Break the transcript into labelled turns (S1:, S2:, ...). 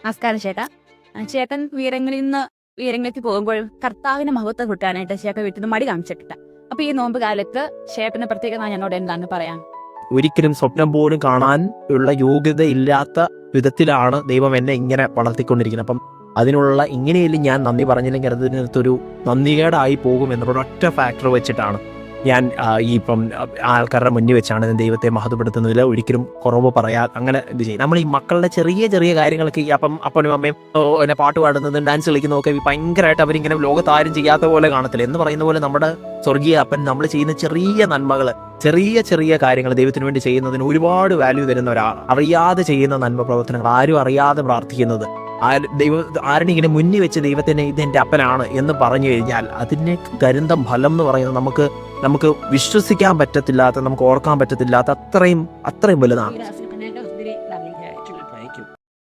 S1: നമസ്കാരം ചേട്ടാ. ചേട്ടൻ ഉയരങ്ങളിലേക്ക് പോകുമ്പോഴും കർത്താവിന് മഹത്വം കിട്ടാനായിട്ട് ചേട്ടൻ വീട്ടിൽ നിന്ന് മടി കാണിച്ചിട്ടില്ല. അപ്പൊ ഈ നോമ്പ് കാലത്ത് ചേട്ടന് പ്രത്യേകത ഞങ്ങളോട് എന്താണ് പറയാം?
S2: ഒരിക്കലും സ്വപ്നം പോലും കാണാൻ ഉള്ള യോഗ്യത ഇല്ലാത്ത വിധത്തിലാണ് ദൈവം എന്നെ ഇങ്ങനെ വളർത്തിക്കൊണ്ടിരിക്കുന്നത്. അപ്പം അതിനുള്ള ഇങ്ങനെയല്ലേ ഞാൻ നന്ദി പറഞ്ഞില്ലെങ്കിൽ അതിനകത്തൊരു നന്ദികേടായി പോകും എന്നുള്ള ഒറ്റ ഫാക്ടർ വെച്ചിട്ടാണ് ഞാൻ ഇപ്പം ആൾക്കാരുടെ മുന്നിൽ വെച്ചാണ് ദൈവത്തെ മഹത്വപ്പെടുത്തുന്നതിൽ ഒരിക്കലും കുറവ് പറയാൻ അങ്ങനെ ഇത് ചെയ്യും. നമ്മൾ ഈ മക്കളുടെ ചെറിയ ചെറിയ കാര്യങ്ങളൊക്കെ ഈ അപ്പനും അമ്മയും എന്നെ പാട്ട് പാടുന്നതും ഡാൻസ് കളിക്കുന്നതൊക്കെ ഭയങ്കരമായിട്ട് അവരിങ്ങനെ ലോകത്താരും ചെയ്യാത്ത പോലെ കാണത്തില്ല എന്ന് പറയുന്ന പോലെ നമ്മുടെ സ്വർഗീയ അപ്പൻ നമ്മൾ ചെയ്യുന്ന ചെറിയ നന്മകൾ, ചെറിയ ചെറിയ കാര്യങ്ങൾ ദൈവത്തിന് വേണ്ടി ചെയ്യുന്നതിന് ഒരുപാട് വാല്യൂ തരുന്ന ഒരാൾ, അറിയാതെ ചെയ്യുന്ന നന്മ പ്രവർത്തനങ്ങൾ, ആരും അറിയാതെ പ്രാർത്ഥിക്കുന്നത്, ആരെങ്കിലും മുന്നിൽ വെച്ച് ദൈവത്തിനെ ഇതെൻ്റെ അപ്പനാണ് എന്ന് പറഞ്ഞു കഴിഞ്ഞാൽ അതിനെ തരുന്ന ഫലം എന്ന് പറയുന്നത് നമുക്ക് വിശ്വസിക്കാൻ പറ്റത്തില്ലാത്ത, നമുക്ക് ഓർക്കാൻ പറ്റത്തില്ലാത്ത അത്രയും വലുതാണ്.